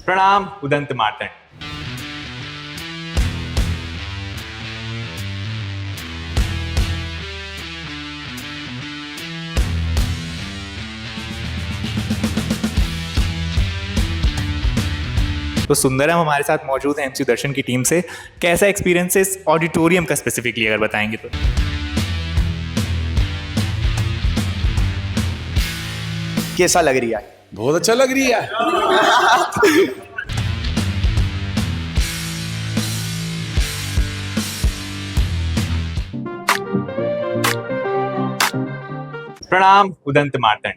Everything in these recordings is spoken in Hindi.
प्रणाम उदंत मार्तंड। तो सुंदरम हमारे साथ मौजूद है एमसी दर्शन की टीम से। कैसा एक्सपीरियंस इस ऑडिटोरियम का स्पेसिफिकली अगर बताएंगे तो? कैसा लग रही है? बहुत अच्छा लग रही है। प्रणाम उदंत मार्तंड।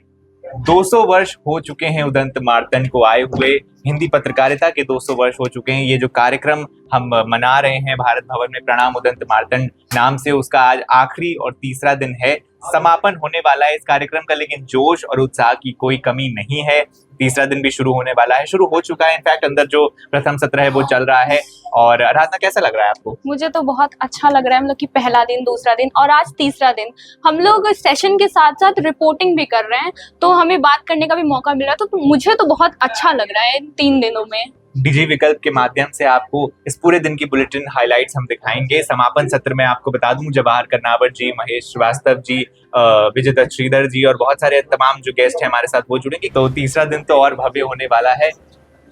200 वर्ष हो चुके हैं उदंत मार्तंड को आए हुए। हिंदी पत्रकारिता के 200 वर्ष हो चुके हैं। ये जो कार्यक्रम हम मना रहे हैं भारत भवन में प्रणाम उदंत मार्तंड नाम से, उसका आज आखिरी और तीसरा दिन है। समापन होने वाला है इस कार्यक्रम का, लेकिन जोश और उत्साह की कोई कमी नहीं है। तीसरा दिन भी शुरू होने वाला है, शुरू हो चुका है। इनफैक्ट अंदर जो प्रथम सत्र है वो चल रहा है। और आराधना, कैसा लग रहा है आपको? मुझे तो बहुत अच्छा लग रहा है। मतलब कि पहला दिन, दूसरा दिन और आज तीसरा दिन हम लोग सेशन के साथ साथ रिपोर्टिंग भी कर रहे हैं, तो हमें बात करने का भी मौका मिल रहा है। तो मुझे तो बहुत अच्छा लग रहा है इन 3 दिनों में। डिजी विकल्प के माध्यम से आपको इस पूरे दिन की बुलेटिन हाइलाइट्स हम दिखाएंगे। समापन सत्र में आपको बता दूं, जवाहर कर्नावत जी, महेश श्रीवास्तव जी, विजय दत्त श्रीधर जी और बहुत सारे तमाम जो गेस्ट हैं हमारे साथ वो जुड़ेंगे। तो तीसरा दिन तो और भव्य होने वाला है।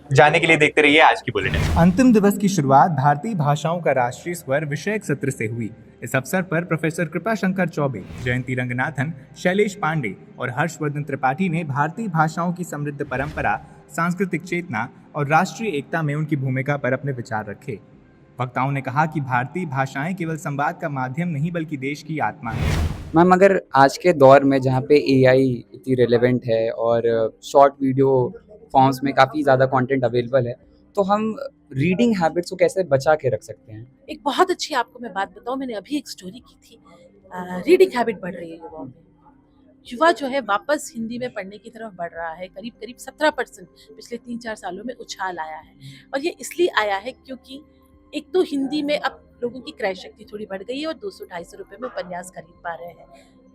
जाने के लिए देखते रहिए आज की बुलेटिन। अंतिम दिवस की शुरुआत भारतीय भाषाओं का राष्ट्रीय स्वर विषयक सत्र से हुई। इस अवसर पर प्रोफेसर कृपाशंकर चौबे, जयंती रंगनाथन, शैलेश पांडे और हर्षवर्धन त्रिपाठी ने भारतीय भाषाओं की समृद्ध परंपरा, सांस्कृतिक चेतना और राष्ट्रीय एकता में उनकी भूमिका पर अपने विचार रखे। वक्ताओं ने कहा कि भारतीय भाषाएं केवल संवाद का माध्यम नहीं बल्कि देश की आत्मा है। मैम, अगर आज के दौर में जहाँ पे एआई इतनी रेलेवेंट है और शॉर्ट वीडियो फॉर्म्स में काफ़ी ज़्यादा कंटेंट अवेलेबल है, तो हम रीडिंग हैबिट्स को कैसे बचा के रख सकते हैं? एक बहुत अच्छी आपको मैं बात बताऊं, मैंने अभी एक स्टोरी की थी। रीडिंग हैबिट बढ़ रही है युवाओं में। युवा जो है वापस हिंदी में पढ़ने की तरफ बढ़ रहा है। करीब करीब 17% पिछले 3-4 सालों में उछाल आया है। और ये इसलिए आया है क्योंकि एक तो हिंदी में अब लोगों की क्रय शक्ति थोड़ी बढ़ गई है और 200-250 रुपए में उपन्यास खरीद पा रहे हैं।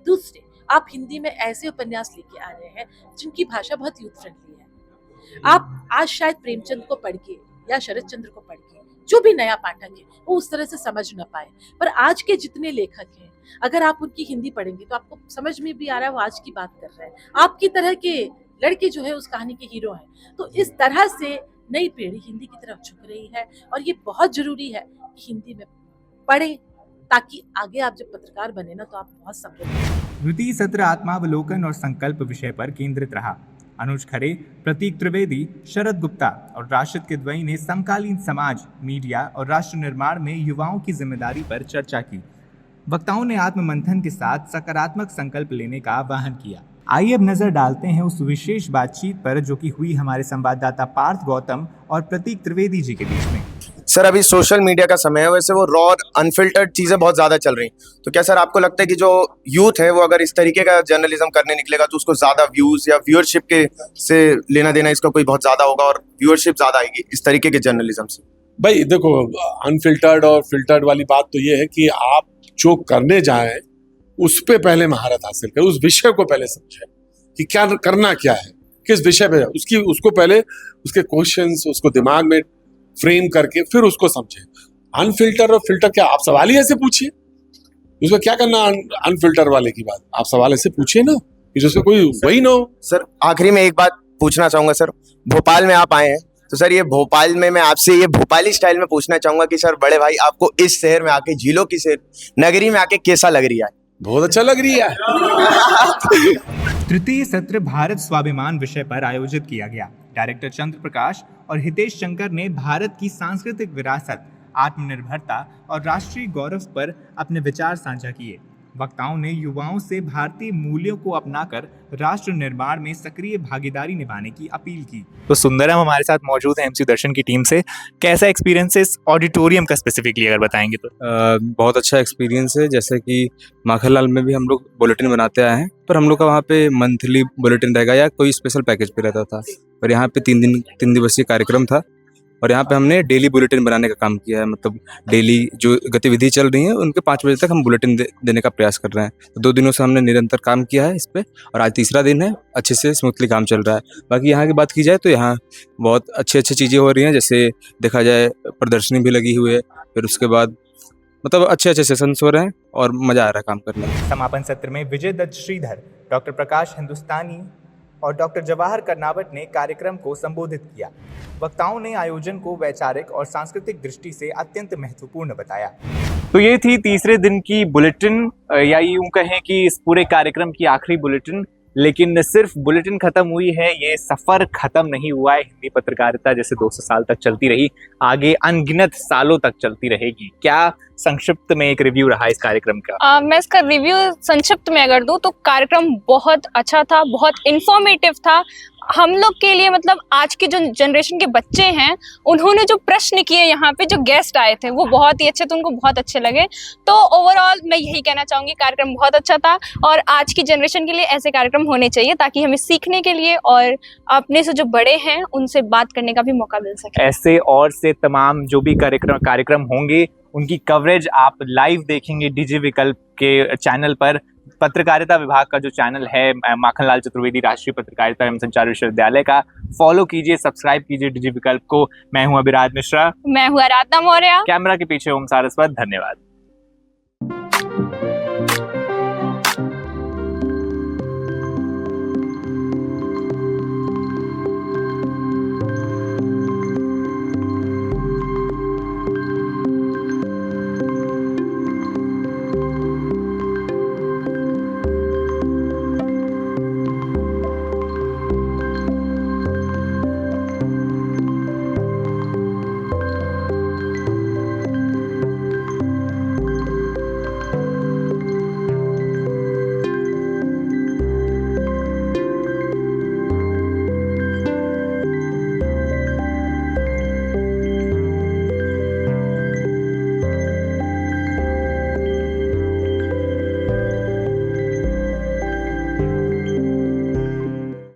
दूसरे, आप हिंदी में ऐसे उपन्यास लेके आ रहे हैं जिनकी भाषा बहुत यूथ फ्रेंडली है। आप आज शायद प्रेमचंद को पढ़ के या शरद चंद्र को पढ़ के, जो भी नया पाठक है वो उस तरह से समझ न पाए, पर आज के जितने लेखक हैं अगर आप उनकी हिंदी पढ़ेंगे तो आपको समझ में भी आ रहा है वो आज की बात कर रहे हैं। आपकी तरह के लड़के जो है उस कहानी के हीरो हैं। तो इस तरह से नई पीढ़ी हिंदी की तरफ झुक रही है और ये बहुत जरूरी है कि हिंदी में पढ़े, ताकि आगे आप जब पत्रकार बने ना तो आप बहुत समृद्ध। द्वितीय सत्र आत्मावलोकन और संकल्प विषय पर केंद्रित रहा। अनुज खरे, प्रतीक त्रिवेदी, शरद गुप्ता और राशिद किदवई ने समकालीन समाज, मीडिया और राष्ट्र निर्माण में युवाओं की जिम्मेदारी पर चर्चा की। वक्ताओं ने आत्ममंथन के साथ सकारात्मक संकल्प लेने का आह्वान किया। आइए अब नजर डालते हैं उस विशेष बातचीत पर जो कि हुई हमारे संवाददाता पार्थ गौतम और प्रतीक त्रिवेदी जी के बीच में। सर, अभी सोशल मीडिया का समय है, वैसे वो रॉ अनफिल्टर्ड चीजें बहुत ज्यादा चल रही। तो क्या सर आपको लगता है कि जो यूथ है वो अगर इस तरीके का जर्नलिज्म करने निकलेगा तो उसको ज्यादा व्यूज या व्यूअरशिप के से लेना देना इसका कोई बहुत ज्यादा होगा और व्यूअरशिप ज्यादा आएगी इस तरीके के जर्नलिज्म से? भाई देखो, अनफिल्टर्ड और फिल्टर्ड वाली बात तो ये है कि आप जो करने जाए उस पे पहले महारत हासिल करें, उस विषय को पहले समझें कि क्या करना क्या है, किस विषय पे उसको पहले उसके क्वेश्चंस उसको दिमाग में फ्रेम करके फिर उसको समझें। अनफिल्टर और फिल्टर क्या, आप सवाल ही ऐसे पूछिए। उसमें क्या करना अनफिल्टर वाले की बात, आप सवाल ऐसे पूछिए ना कि जिसमें कोई वही ना हो। सर आखिरी में एक बात पूछना चाहूंगा। सर, भोपाल में आप आए हैं, तो सर ये भोपाल में मैं आपसे ये भोपाली स्टाइल में पूछना चाहूंगा कि सर बड़े भाई आपको इस शहर में आके, झीलों की शहर नगरी में आके कैसा लग रही है? बहुत अच्छा लग रही है। तृतीय सत्र भारत स्वाभिमान विषय पर आयोजित किया गया। डायरेक्टर चंद्र प्रकाश और हितेश शंकर ने भारत की सांस्कृतिक विरासत, आत्मनिर्भरता और राष्ट्रीय गौरव पर अपने विचार साझा किए। वक्ताओं ने युवाओं से भारतीय मूल्यों को अपनाकर राष्ट्र निर्माण में सक्रिय भागीदारी निभाने की अपील की। तो सुंदरम हमारे साथ मौजूद है एमसी दर्शन की टीम से। कैसा एक्सपीरियंस इस ऑडिटोरियम का स्पेसिफिकली अगर बताएंगे तो? बहुत अच्छा एक्सपीरियंस है। जैसे कि माखनलाल में भी हम लोग बुलेटिन बनाते आए हैं, पर हम लोग का वहाँ पे मंथली बुलेटिन रहेगा या कोई स्पेशल पैकेज पे रहता था, पर यहाँ पे 3 दिवसीय कार्यक्रम था और यहाँ पे हमने डेली बुलेटिन बनाने का काम किया है। मतलब डेली जो गतिविधि चल रही है उनके 5 बजे तक हम बुलेटिन देने का प्रयास कर रहे हैं। तो 2 दिनों से हमने निरंतर काम किया है इस पे और आज तीसरा दिन है, अच्छे से स्मूथली काम चल रहा है। बाकी यहाँ की बात की जाए तो यहाँ बहुत अच्छी चीज़ें हो रही हैं, जैसे देखा जाए प्रदर्शनी भी लगी हुई है, फिर उसके बाद मतलब अच्छे सेशंस हो रहे हैं और मज़ा आ रहा है काम करने में। समापन सत्र में विजय दत्त श्रीधर, डॉक्टर प्रकाश हिंदुस्तानी और डॉक्टर जवाहर कर्नावट ने कार्यक्रम को संबोधित किया। वक्ताओं ने आयोजन को वैचारिक और सांस्कृतिक दृष्टि से अत्यंत महत्वपूर्ण बताया। तो ये थी तीसरे दिन की बुलेटिन, या यूं कहें कि इस पूरे कार्यक्रम की आखिरी बुलेटिन। लेकिन सिर्फ बुलेटिन खत्म हुई है, ये सफर खत्म नहीं हुआ है। हिंदी पत्रकारिता जैसे 200 साल तक चलती रही, आगे अनगिनत सालों तक चलती रहेगी। क्या संक्षिप्त में एक रिव्यू रहा इस कार्यक्रम का? मैं इसका रिव्यू संक्षिप्त में अगर दूं तो कार्यक्रम बहुत अच्छा था, बहुत इंफॉर्मेटिव था हम लोग के लिए। मतलब आज के जो जनरेशन के बच्चे हैं उन्होंने जो प्रश्न किए, यहाँ पे जो गेस्ट आए थे वो बहुत ही अच्छे थे, उनको बहुत अच्छे लगे। तो ओवरऑल मैं यही कहना चाहूँगी, कार्यक्रम बहुत अच्छा था और आज की जनरेशन के लिए ऐसे कार्यक्रम होने चाहिए ताकि हमें सीखने के लिए और अपने से जो बड़े हैं उनसे बात करने का भी मौका मिल सके। ऐसे और से तमाम जो भी कार्यक्रम होंगे उनकी कवरेज आप लाइव देखेंगे डिजी विकल्प के चैनल पर। पत्रकारिता विभाग का जो चैनल है माखनलाल चतुर्वेदी राष्ट्रीय पत्रकारिता एवं संचार विश्वविद्यालय का, फॉलो कीजिए, सब्सक्राइब कीजिए डिजी विकल्प को। मैं हूं अभिराज मिश्रा, मैं हूँ आराधना मौर्य, कैमरा के पीछे ओम सारस्वत। धन्यवाद।